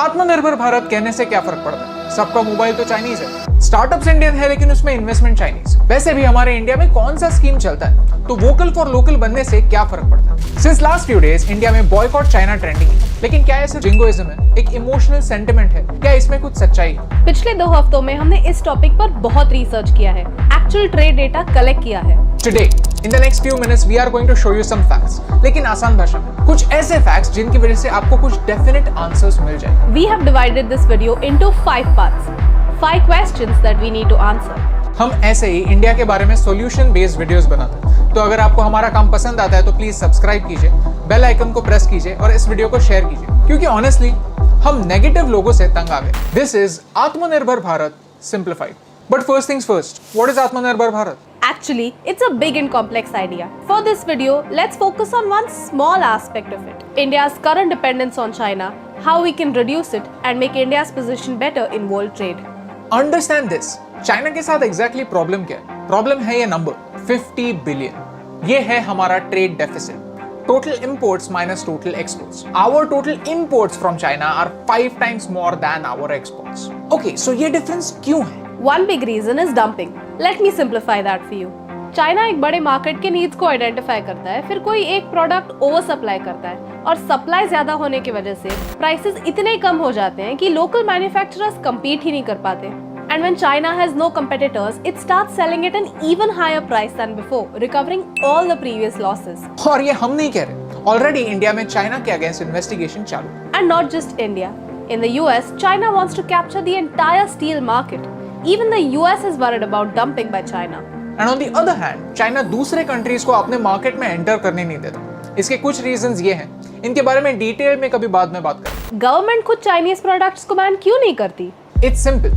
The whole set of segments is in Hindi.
आत्मनिर्भर भारत कहने से क्या फर्क पड़ता है? सबका मोबाइल तो चाइनीज है, स्टार्टअप्स इंडियन है लेकिन उसमें इन्वेस्टमेंट चाइनीज। वैसे भी हमारे इंडिया में कौन सा स्कीम चलता है, तो वोकल फॉर लोकल बनने से क्या फर्क पड़ता है? Since last few days India में बॉयकॉट चाइना ट्रेंडिंग है, लेकिन क्या ऐसे जिंगोइज्म है, एक इमोशनल सेंटिमेंट है, क्या इसमें कुछ सच्चाई है? पिछले 2 हफ्तों में हमने इस टॉपिक पर बहुत रिसर्च किया है, एक्चुअल ट्रेड डेटा कलेक्ट किया है। Today, in the next few minutes, we are going to show you some facts, लेकिन आसान भाषा में कुछ ऐसे facts जिनकी वजह से आपको कुछ definite answers मिल जाए। We have divided this video into 5 parts, 5 questions that we need to answer. हम ऐसे ही इंडिया के बारे में solution based videos बनाते हैं, तो अगर आपको हमारा काम पसंद आता है तो प्लीज सब्सक्राइब कीजिए, बेल आइकन को प्रेस कीजिए और इस वीडियो को शेयर कीजिए, क्योंकि ऑनेस्टली हम नेगेटिव लोगों से तंग आ गए। This is आत्मनिर्भर Bharat simplified. But first things first, what is आत्मनिर्भर Bharat? Actually, it's a big and complex idea. For this video, let's focus on one small aspect of it. India's current dependence on China, how we can reduce it and make India's position better in world trade. Understand this. China के साथ एग्जैक्टली प्रॉब्लम क्या है? प्रॉब्लम है ये नंबर 50 बिलियन। ये है हमारा trade deficit. Total imports minus total exports. Our total imports from China are 5 times more than our exports. Okay, so ये difference क्यों है? One big reason is dumping. Let me simplify that for you. China एक बड़े मार्केट के नीड्स को आइडेंटिफाई करता है, फिर कोई एक प्रोडक्ट ओवर सप्लाई करता है और सप्लाई ज्यादा होने की वजह से प्राइसेस इतने कम हो जाते हैं कि लोकल मैन्युफैक्चरर्स compete ही नहीं कर पाते। And when China has no competitors, it starts selling at an even higher price than before, recovering all the previous losses. और ये हम नहीं कह रहे, ऑलरेडी इंडिया में चाइना के अगेंस्ट इन्वेस्टिगेशन चालू। And not just India. In the US, China wants to capture the entire steel market. Even the US is worried about dumping by China. And on the other hand, China दूसरे कंट्रीज को अपने मार्केट में एंटर करने नहीं देता। इसके कुछ रीजंस ये हैं, इनके बारे में डिटेल में कभी बाद में बात करें। गवर्नमेंट खुद चाइनीज प्रोडक्ट्स को बैन क्यों नहीं करती? It's simple,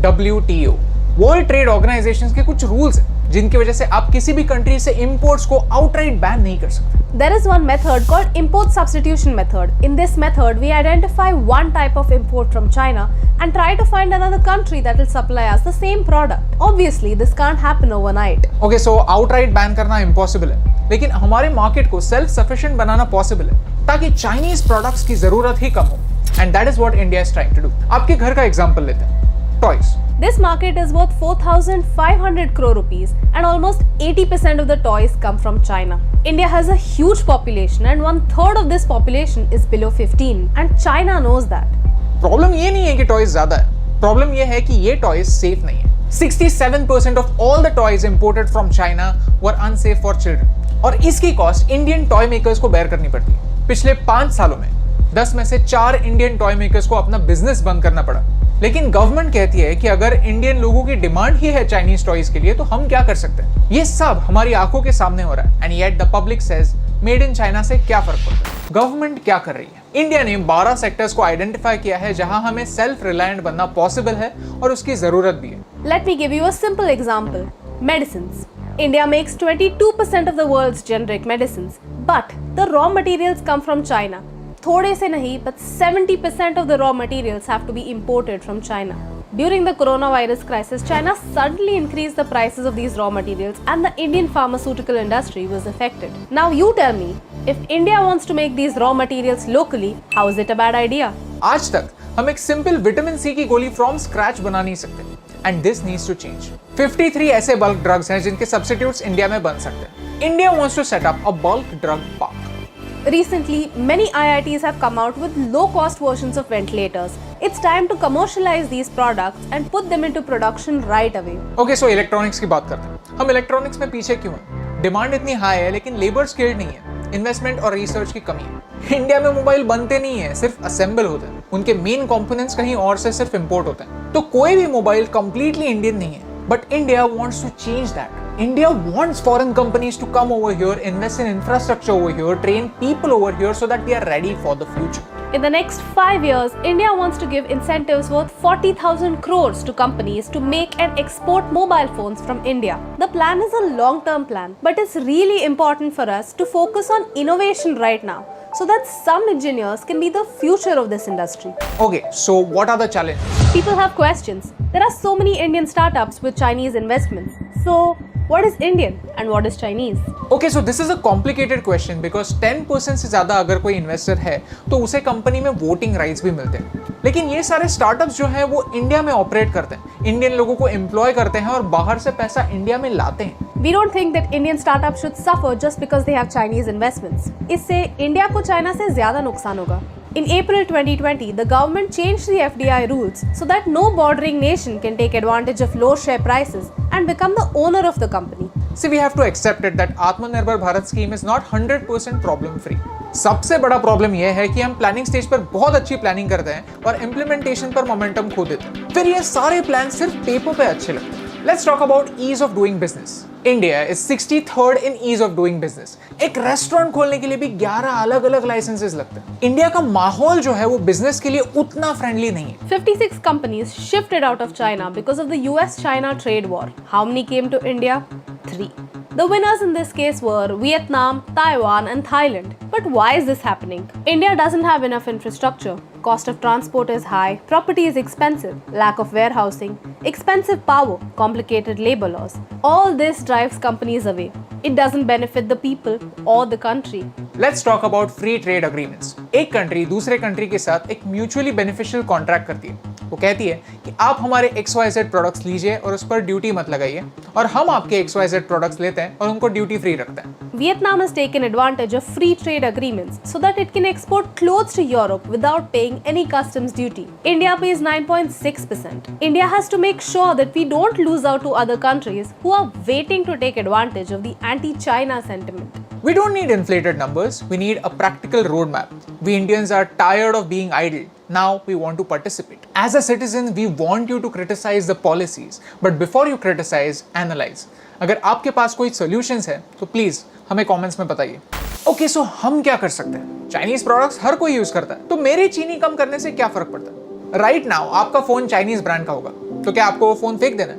WTO world trade organisations के कुछ रूल्स हैं जिनकी वजह से आप किसी भी कंट्री से इंपोर्ट्स को आउटराइट बैन नहीं कर सकते। There is one method called import substitution method. In this method, we identify one type of import from China and try to find another country that will supply us the same product. Obviously, this can't happen overnight. Okay, so outright ban करना इम्पॉसिबल है, लेकिन हमारे मार्केट को सेल्फ सफिशिएंट बनाना पॉसिबल है ताकि चाइनीज प्रोडक्ट्स की जरूरत ही कम हो। And that is what India is trying to do. आपके घर का एग्जांपल लेते हैं, toys. This market is worth 4,500 crore rupees and almost 80% of the toys come from China. India has a huge population and 1/3 of this population is below 15 and China knows that. Problem ये नहीं है कि टॉयज ज्यादा है, प्रॉब्लम ये है कि ये टॉयज सेफ नहीं है। 67% of all the toys imported from China were unsafe for children और इसकी कॉस्ट इंडियन टॉय मेकर्स को बेयर करनी पड़ती है। पिछले 5 सालों में 10 में से 4 इंडियन टॉय मेकर्स को अपना बिजनेस बंद करना पड़ा। लेकिन गवर्नमेंट कहती है कि अगर इंडियन लोगों की डिमांड ही है चाइनीज टॉयज के लिए तो हम क्या कर सकते हैं? ये सब हमारी आंखों के सामने हो रहा है and yet the public says made in China से क्या फर्क पड़ता है? गवर्नमेंट क्या कर रही है? इंडिया ने 12 सेक्टर्स को आइडेंटिफाई किया है जहां हमें सेल्फ रिलायंट बनना पॉसिबल है और उसकी जरूरत भी है। Let me give you a simple example. Medicines. India makes 22% of the world's generic medicines, but the raw materials come from China. थोड़े से नहीं, but 70% of the raw materials have to be imported from China. During the coronavirus crisis, China suddenly increased the prices of these raw materials and the Indian pharmaceutical industry was affected. Now you tell me, if India wants to make these raw materials locally, how is it a bad idea? आज तक हम एक सिंपल विटामिन सी की गोली फ्रॉम स्क्रैच बना नहीं सकते and this needs to change. 53 ऐसे बल्क ड्रग्स हैं जिनके सब्स्टिट्यूट्स इंडिया में बन सकते हैं। India wants to set up a bulk drug park. Recently, many IITs have come out with low-cost versions of ventilators. It's time to commercialize these products and put them into production right away. Okay, so electronics की बात करते हैं। हम इलेक्ट्रॉनिक्स में पीछे क्यों हैं? डिमांड इतनी हाई है लेकिन लेबर स्किल्ड नहीं है, इन्वेस्टमेंट और रिसर्च की कमी है। इंडिया में मोबाइल बनते नहीं है, सिर्फ असेंबल होते हैं। उनके मेन कंपोनेंट्स कहीं और से सिर्फ इंपोर्ट होते हैं। तो कोई भी मोबाइल कंप्लीटली इंडियन नहीं है, but India wants to change that. India wants foreign companies to come over here, invest in infrastructure over here, train people over here so that we are ready for the future. In the next 5 years, India wants to give incentives worth 40,000 crores to companies to make and export mobile phones from India. The plan is a long-term plan, but it's really important for us to focus on innovation right now so that some engineers can be the future of this industry. Okay, so what are the challenges? People have questions. There are so many Indian startups with Chinese investments. So, what is Indian and what is Chinese? Okay, so this is a complicated question because 10% से ज़्यादा अगर कोई इन्वेस्टर है तो उसे कंपनी में वोटिंग राइट्स भी मिलते हैं। लेकिन ये सारे स्टार्टअप्स जो हैं वो इंडिया में ऑपरेट करते हैं, इंडियन लोगों को एम्प्लॉय करते हैं और बाहर से पैसा इंडिया में लाते हैं। We don't think that Indian startups should suffer just because they have Chinese investments. इससे इंडिया को चाइना से ज्यादा नुकसान होगा। In April 2020, the government changed the FDI rules so that no bordering nation can take advantage of low share prices and become the owner of the company. See, we have to accept it that Atmanirbhar Bharat scheme is not 100% problem free. सबसे बड़ा प्रॉब्लम यह है कि हम प्लानिंग स्टेज पर बहुत अच्छी प्लानिंग करते हैं और इम्प्लीमेंटेशन पर मोमेंटम खो देते हैं, फिर ये सारे प्लान सिर्फ पेपर पे अच्छे लगते हैं। Let's talk about ease of doing business. India is 63rd in ease of doing business. एक रेस्टोरेंट खोलने के लिए भी 11 अलग अलग लाइसेंसेस लगते हैं। इंडिया का माहौल जो है वो बिजनेस के लिए उतना फ्रेंडली नहीं है। 56 companies shifted out of China because of the US-China trade war. How many came to India? 3. The winners in this case were Vietnam, Taiwan and Thailand. But why is this happening? India doesn't have enough infrastructure. Cost of transport is high, property is expensive, lack of warehousing, expensive power, complicated labor laws. All this drives companies away. It doesn't benefit the people or the country. Let's talk about free trade agreements. एक कंट्री दूसरे कंट्री के साथ एक म्यूचुअली बेनिफिशियल कॉन्ट्रैक्ट करती है। वो कहती है कि आप हमारे XYZ प्रोडक्ट्स लीजिए और उस पर ड्यूटी मत लगाइए, और हम आपके XYZ प्रोडक्ट्स लेते हैं और उनको ड्यूटी फ्री रखते हैं। Vietnam has taken advantage of free trade agreements so that it can export clothes to Europe without paying any customs duty. India pays 9.6%. India has to make sure that we don't lose out to other countries who are waiting to take advantage of the anti-China sentiment. We don't need inflated numbers, we need a practical roadmap. We Indians are tired of being idle. Now we want to participate. As a citizen, we want you to criticize the policies. But before you criticize, analyze. अगर आपके पास कोई solutions है तो प्लीज हमें कमेंट्स में बताइए। ओके, सो हम क्या कर सकते हैं? चाइनीज प्रोडक्ट्स हर कोई यूज करता है, तो मेरी चीनी कम करने से क्या फर्क पड़ता है? राइट नाउ आपका फोन चाइनीज ब्रांड का होगा, तो क्या आपको वो फोन फेंक देना है?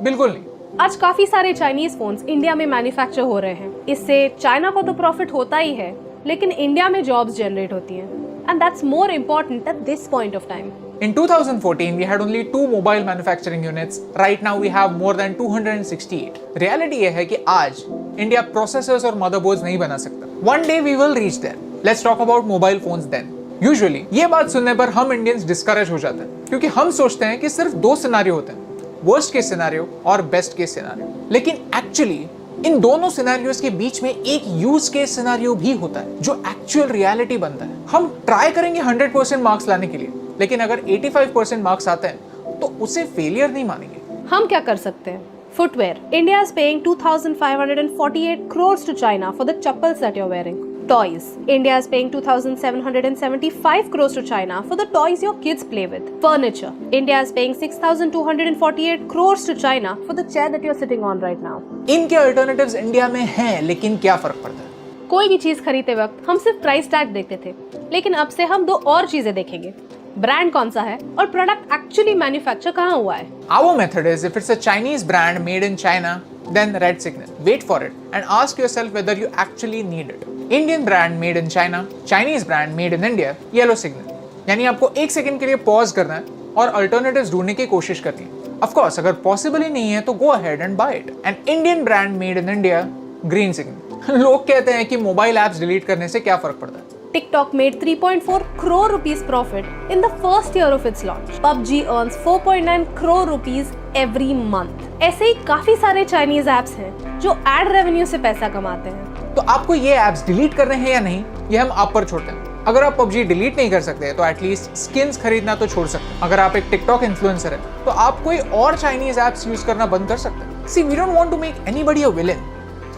बिल्कुल नहीं। आज काफी सारे चाइनीज फोन्स इंडिया में मैन्युफैक्चर हो रहे हैं। इससे चाइना को तो प्रॉफिट होता ही है, लेकिन इंडिया में जॉब्स जनरेट होती हैं, and that's more important at this point of time. In 2014, we had only 2 mobile manufacturing units. Right now, we have more than 268. Reality ये है कि आज इंडिया प्रोसेसर्स और मदरबोर्ड्स नहीं बना सकता। One day we will reach there. Let's talk about mobile phones then. Usually, ये बात सुनने पर हम इंडियंस डिस्करेज हो जाते हैं, क्योंकि हम सोचते हैं कि सिर्फ 2 सिनेरियो होते हैं, वर्स्ट केस सिनेरियो और बेस्ट केस सिनेरियो। लेकिन एक्चुअली इन दोनों सिनेरियोस के बीच में एक यूज केस सिनेरियो भी होता है जो एक्चुअल रियलिटी बनता है। हम ट्राई करेंगे 100% मार्क्स लाने के लिए, लेकिन अगर 85% मार्क्स आते हैं तो उसे फेलियर नहीं मानेंगे। हम क्या कर सकते हैं? Footwear. India is paying 2,548 crores to China for the chappals that you're wearing. Toys. India is paying 2,775 crores to China for the toys your kids play with. Furniture. India is paying 6,248 crores to China for the chair that you're sitting on right now. इनके अल्टरनेटिव्स इंडिया में हैं, लेकिन क्या फर्क पड़ता है? कोई भी चीज खरीदते वक्त हम सिर्फ प्राइस टैग देखते थे, लेकिन अब से हम 2 और चीजें देखेंगे। ब्रांड कौन सा है और प्रोडक्ट एक्चुअली मैन्युफैक्चर कहाँ हुआ है। Our method is, if it's a Chinese brand made in China, then red signal. Wait for it and ask yourself whether you actually need it. Indian brand made in China, Chinese brand made in India, yellow signal. यानी आपको 1 सेकंड के लिए पॉज करना है और अल्टरनेटिव्स ढूंढने की कोशिश करनी है। Of course, अगर पॉसिबल ही नहीं है तो go ahead and buy it. An Indian brand made in India, green signal. लोग कहते हैं कि मोबाइल ऐप्स डिलीट करने से क्या फर्क पड़ता है? TikTok made 3.4 crore rupees profit in the first year of its launch. PUBG earns 4.9 crore rupees every month. ऐसे ही काफी सारे चाइनीज एप्स हैं जो एड रेवेन्यू से पैसा कमाते हैं। तो आपको ये एप्स डिलीट करने हैं या नहीं, ये हम आप पर छोड़ते हैं। अगर आप PUBG डिलीट नहीं कर सकते तो एटलीस्ट स्किन्स खरीदना तो छोड़ सकते हैं। अगर आप एक टिकटॉक इन्फ्लुएंसर है तो आप कोई और चाइनीज एप्स यूज करना बंद कर सकते हैं। See, we don't want to make anybody a villain.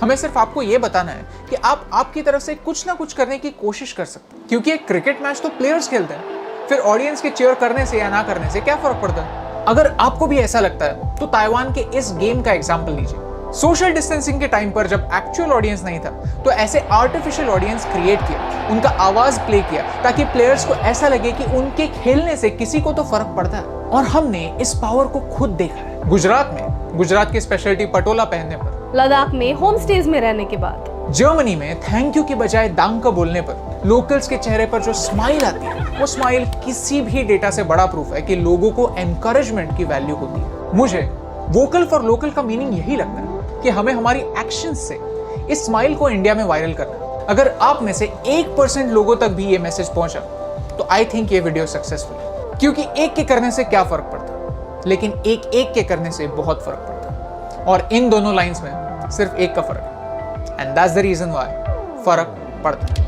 हमें सिर्फ आपको ये बताना है कि आप आपकी तरफ से कुछ ना कुछ करने की कोशिश कर सकते हैं, क्योंकि एक क्रिकेट मैच तो प्लेयर्स खेलते हैं, फिर ऑडियंस के चीयर करने से या ना करने से क्या फर्क पड़ता है। अगर आपको भी ऐसा लगता है तो ताइवान के इस गेम का एग्जांपल लीजिए। सोशल डिस्टेंसिंग के टाइम पर जब एक्चुअल ऑडियंस नहीं था तो ऐसे आर्टिफिशियल ऑडियंस क्रिएट किया, उनका आवाज प्ले किया ताकि प्लेयर्स को ऐसा लगे कि उनके खेलने से किसी को तो फर्क पड़ता है। और हमने इस पावर को खुद देखा है गुजरात में, गुजरात की स्पेशलिटी पटोला पहनने पर, लद्दाख में होम स्टेज में रहने के बाद, जर्मनी में थैंक यू की बजाय दांग बोलने पर लोकल्स के चेहरे पर जो स्माइल आती है, वो स्माइल किसी भी डेटा से बड़ा प्रूफ है कि लोगों को एनकरेजमेंट की वैल्यू होती है। मुझे वोकल फॉर लोकल का मीनिंग यही लगता है कि हमें हमारी एक्शंस से इस स्माइल को इंडिया में वायरल करना है। अगर आप में से 1% लोगों तक भी ये मैसेज पहुंचा तो आई थिंक ये वीडियो सक्सेसफुल है। क्योंकि एक के करने से क्या फर्क पड़ता, लेकिन एक एक के करने से बहुत फर्क पड़ता। और इन दोनों लाइंस में सिर्फ एक का फर्क है, and that's the reason why फर्क पड़ता है।